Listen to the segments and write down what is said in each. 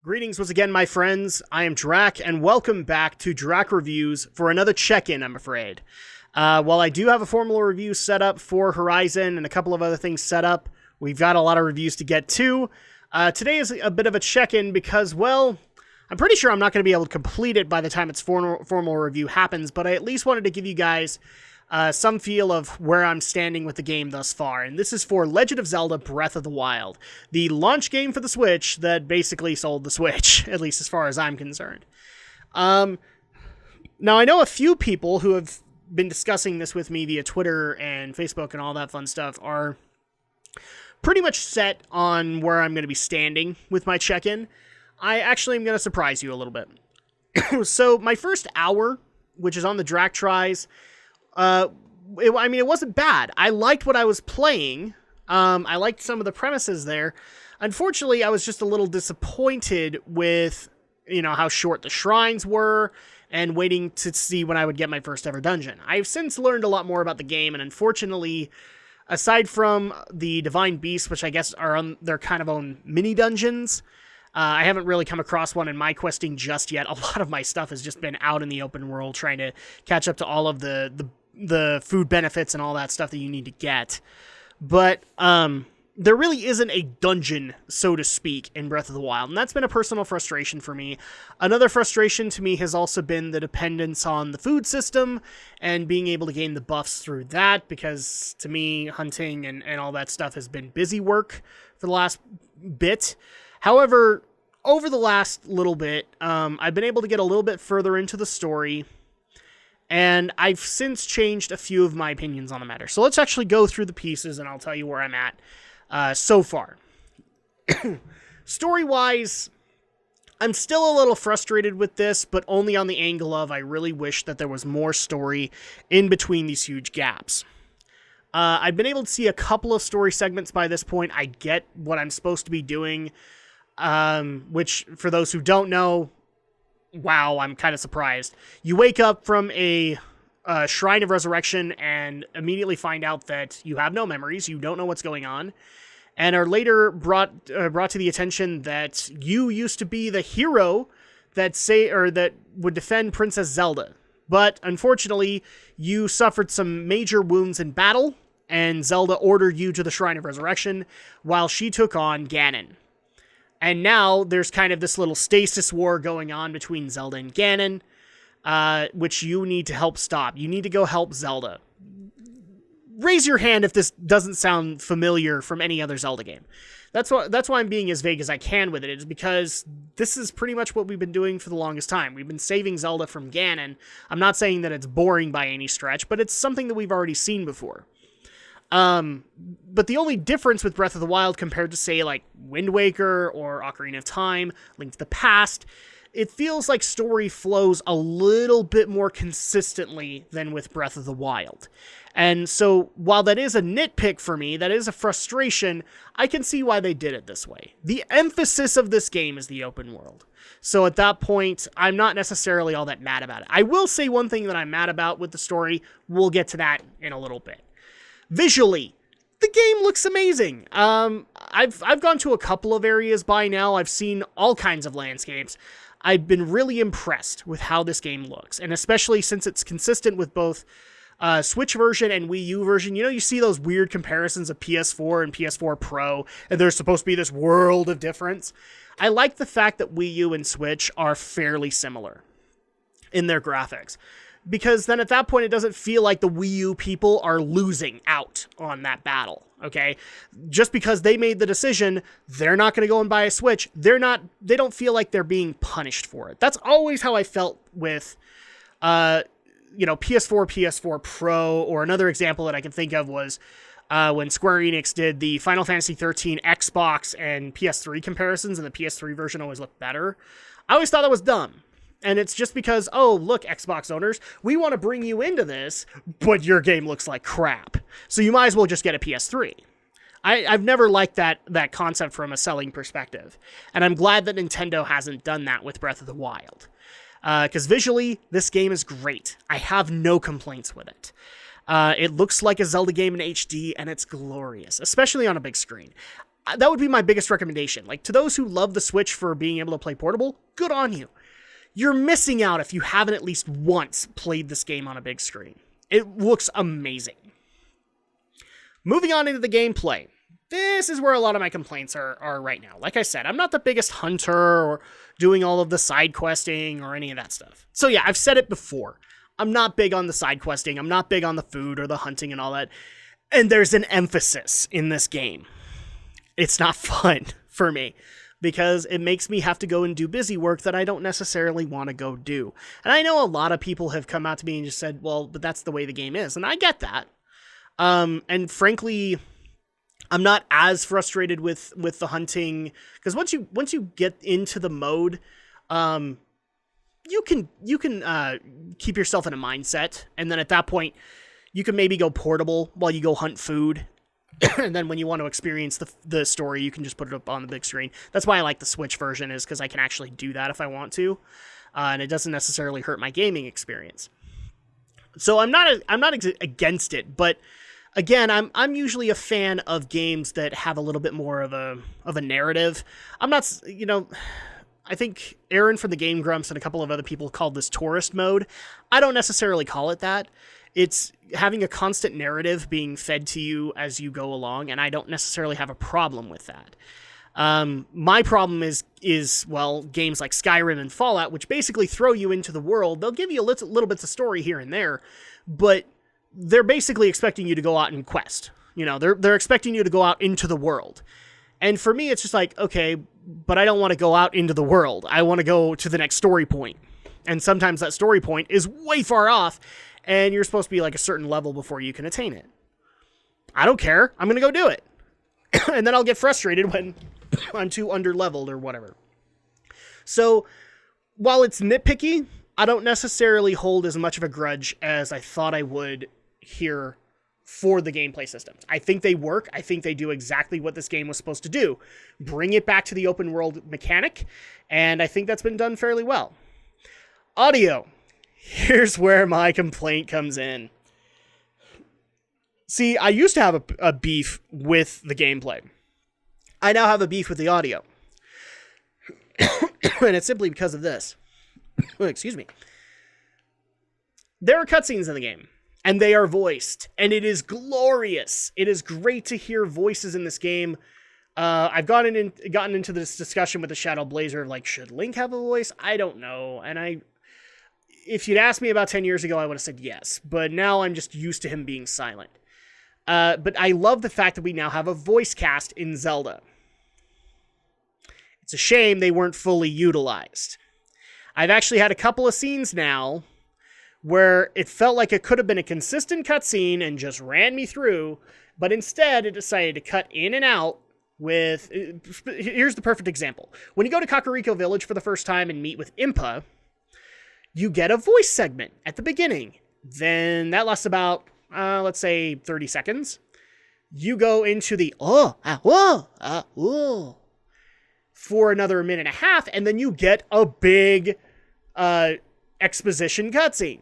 Greetings once again, my friends. I am Drak, and welcome back to Drak Reviews for another check-in, I'm afraid. While I do have a formal review set up for Horizon and a couple of other things set up, we've got a lot of reviews to get to. Today is a bit of a check-in because, well, I'm pretty sure I'm not going to be able to complete it by the time its formal review happens, but I at least wanted to give you guys some feel of where I'm standing with the game thus far, and this is for Legend of Zelda Breath of the Wild, the launch game for the Switch that basically sold the Switch, at least as far as I'm concerned. Now, I know a few people who have been discussing this with me via Twitter and Facebook and all that fun stuff are pretty much set on where I'm going to be standing with my check-in. I actually am going to surprise you a little bit. So, my first hour, which is on the Drak Tries, it wasn't bad. I liked what I was playing. I liked some of the premises there. Unfortunately, I was just a little disappointed with, how short the shrines were and waiting to see when I would get my first ever dungeon. I've since learned a lot more about the game, and unfortunately, aside from the Divine Beasts, which I guess are on their kind of own mini dungeons, I haven't really come across one in my questing just yet. A lot of my stuff has just been out in the open world trying to catch up to all of the food benefits and all that stuff that you need to get. But there really isn't a dungeon, so to speak, in Breath of the Wild, and that's been a personal frustration for me. Another frustration to me has also been the dependence on the food system and being able to gain the buffs through that, because to me, hunting and all that stuff has been busy work for the last bit. However, over the last little bit, I've been able to get a little bit further into the story, and I've since changed a few of my opinions on the matter. So let's actually go through the pieces, and I'll tell you where I'm at so far. Story-wise, I'm still a little frustrated with this, but only on the angle of I really wish that there was more story in between these huge gaps. I've been able to see a couple of story segments by this point. I get what I'm supposed to be doing, which, for those who don't know, wow, I'm kind of surprised. You wake up from a Shrine of Resurrection and immediately find out that you have no memories, you don't know what's going on, and are later brought to the attention that you used to be the hero that would defend Princess Zelda. But unfortunately, you suffered some major wounds in battle, and Zelda ordered you to the Shrine of Resurrection while she took on Ganon. And now there's kind of this little stasis war going on between Zelda and Ganon, which you need to help stop. You need to go help Zelda. Raise your hand if this doesn't sound familiar from any other Zelda game. That's why I'm being as vague as I can with it, is because this is pretty much what we've been doing for the longest time. We've been saving Zelda from Ganon. I'm not saying that it's boring by any stretch, but it's something that we've already seen before. But the only difference with Breath of the Wild compared to, say, like Wind Waker or Ocarina of Time, Link to the Past, it feels like story flows a little bit more consistently than with Breath of the Wild. And so, while that is a nitpick for me, that is a frustration, I can see why they did it this way. The emphasis of this game is the open world. So at that point, I'm not necessarily all that mad about it. I will say one thing that I'm mad about with the story. We'll get to that in a little bit. Visually, the game looks amazing. I've gone to a couple of areas by now. I've seen all kinds of landscapes. I've been really impressed with how this game looks, and especially since it's consistent with both Switch version and Wii U version. You see those weird comparisons of PS4 and PS4 Pro, and there's supposed to be this world of difference. I like the fact that Wii U and Switch are fairly similar in their graphics, because then at that point it doesn't feel like the Wii U people are losing out on that battle, okay? Just because they made the decision, they're not going to go and buy a Switch, they don't feel like they're being punished for it. That's always how I felt with, PS4, PS4 Pro, or another example that I can think of was when Square Enix did the Final Fantasy XIII Xbox and PS3 comparisons, and the PS3 version always looked better. I always thought that was dumb. And it's just because, oh, look, Xbox owners, we want to bring you into this, but your game looks like crap. So you might as well just get a PS3. I've never liked that concept from a selling perspective. And I'm glad that Nintendo hasn't done that with Breath of the Wild. Because visually, this game is great. I have no complaints with it. It looks like a Zelda game in HD, and it's glorious, especially on a big screen. that would be my biggest recommendation. Like, to those who love the Switch for being able to play portable, good on you. You're missing out if you haven't at least once played this game on a big screen. It looks amazing. Moving on into the gameplay. This is where a lot of my complaints are right now. Like I said, I'm not the biggest hunter or doing all of the side questing or any of that stuff. So yeah, I've said it before. I'm not big on the side questing. I'm not big on the food or the hunting and all that. And there's an emphasis in this game. It's not fun for me because it makes me have to go and do busy work that I don't necessarily want to go do. And I know a lot of people have come out to me and just said, well, but that's the way the game is. And I get that. And frankly, I'm not as frustrated with the hunting because once you get into the mode, you can keep yourself in a mindset, and then at that point, you can maybe go portable while you go hunt food, and then when you want to experience the story, you can just put it up on the big screen. That's why I like the Switch version, is because I can actually do that if I want to, and it doesn't necessarily hurt my gaming experience. So I'm not against it, but again, I'm usually a fan of games that have a little bit more of a narrative. I'm not, I think Aaron from the Game Grumps and a couple of other people called this tourist mode. I don't necessarily call it that. It's having a constant narrative being fed to you as you go along, and I don't necessarily have a problem with that. My problem is games like Skyrim and Fallout, which basically throw you into the world. They'll give you little bits of story here and there, but they're basically expecting you to go out and quest. They're expecting you to go out into the world. And for me, it's just like, okay, but I don't want to go out into the world. I want to go to the next story point. And sometimes that story point is way far off, and you're supposed to be like a certain level before you can attain it. I don't care. I'm going to go do it. And then I'll get frustrated when I'm too under-leveled or whatever. So, while it's nitpicky, I don't necessarily hold as much of a grudge as I thought I would here for the gameplay systems. I think they work. I think they do exactly what this game was supposed to do. Bring it back to the open world mechanic, and I think that's been done fairly well. Audio. Here's where my complaint comes in. See, I used to have a beef with the gameplay. I now have a beef with the audio. And it's simply because of this. Excuse me. There are cutscenes in the game, and they are voiced, and it is glorious. It is great to hear voices in this game. I've gotten into this discussion with the Shadow Blazer of, like, should Link have a voice? I don't know. And if you'd asked me about 10 years ago, I would have said yes. But now I'm just used to him being silent. But I love the fact that we now have a voice cast in Zelda. It's a shame they weren't fully utilized. I've actually had a couple of scenes now where it felt like it could have been a consistent cutscene and just ran me through, but instead it decided to cut in and out with... Here's the perfect example. When you go to Kakariko Village for the first time and meet with Impa, you get a voice segment at the beginning. Then that lasts about, let's say, 30 seconds. You go into the for another minute and a half, and then you get a big exposition cutscene.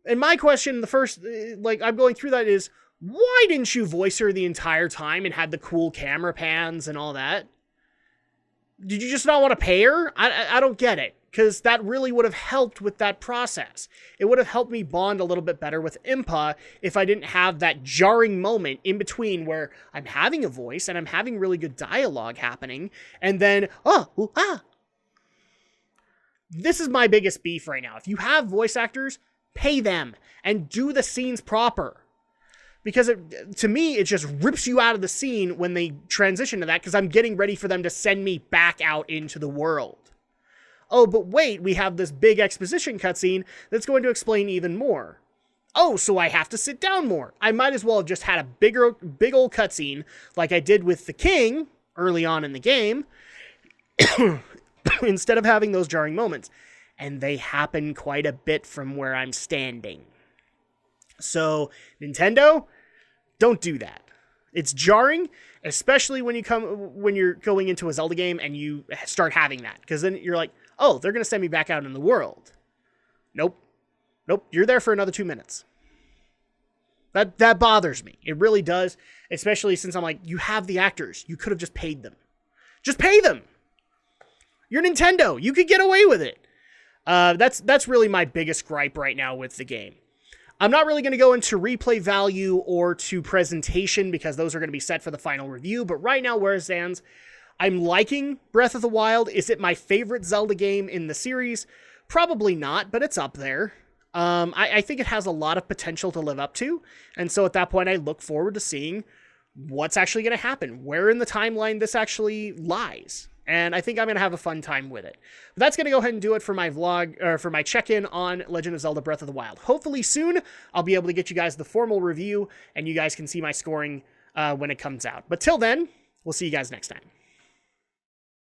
And my question, I'm going through that is, why didn't you voice her the entire time and had the cool camera pans and all that? Did you just not want to pay her? I don't get it, because that really would have helped with that process. It would have helped me bond a little bit better with Impa if I didn't have that jarring moment in between where I'm having a voice and I'm having really good dialogue happening, and then, This is my biggest beef right now. If you have voice actors, pay them and do the scenes proper. Because to me, it just rips you out of the scene when they transition to that, because I'm getting ready for them to send me back out into the world. Oh, but wait, we have this big exposition cutscene that's going to explain even more. Oh, so I have to sit down more. I might as well have just had a big old cutscene like I did with the king early on in the game, instead of having those jarring moments. And they happen quite a bit from where I'm standing. So, Nintendo, don't do that. It's jarring, especially when you're going into a Zelda game and you start having that. Because then you're like, oh, they're going to send me back out in the world. Nope. You're there for another 2 minutes. That bothers me. It really does, especially since I'm like, you have the actors. You could have just paid them. Just pay them. You're Nintendo. You could get away with it. That's really my biggest gripe right now with the game. I'm not really going to go into replay value or to presentation because those are going to be set for the final review. But right now, where it stands, I'm liking Breath of the Wild. Is it my favorite Zelda game in the series? Probably not, but it's up there. I think it has a lot of potential to live up to. And so at that point, I look forward to seeing what's actually going to happen, where in the timeline this actually lies. And I think I'm going to have a fun time with it. But that's going to go ahead and do it for my vlog, or for my check-in on Legend of Zelda Breath of the Wild. Hopefully soon, I'll be able to get you guys the formal review, and you guys can see my scoring when it comes out. But till then, we'll see you guys next time.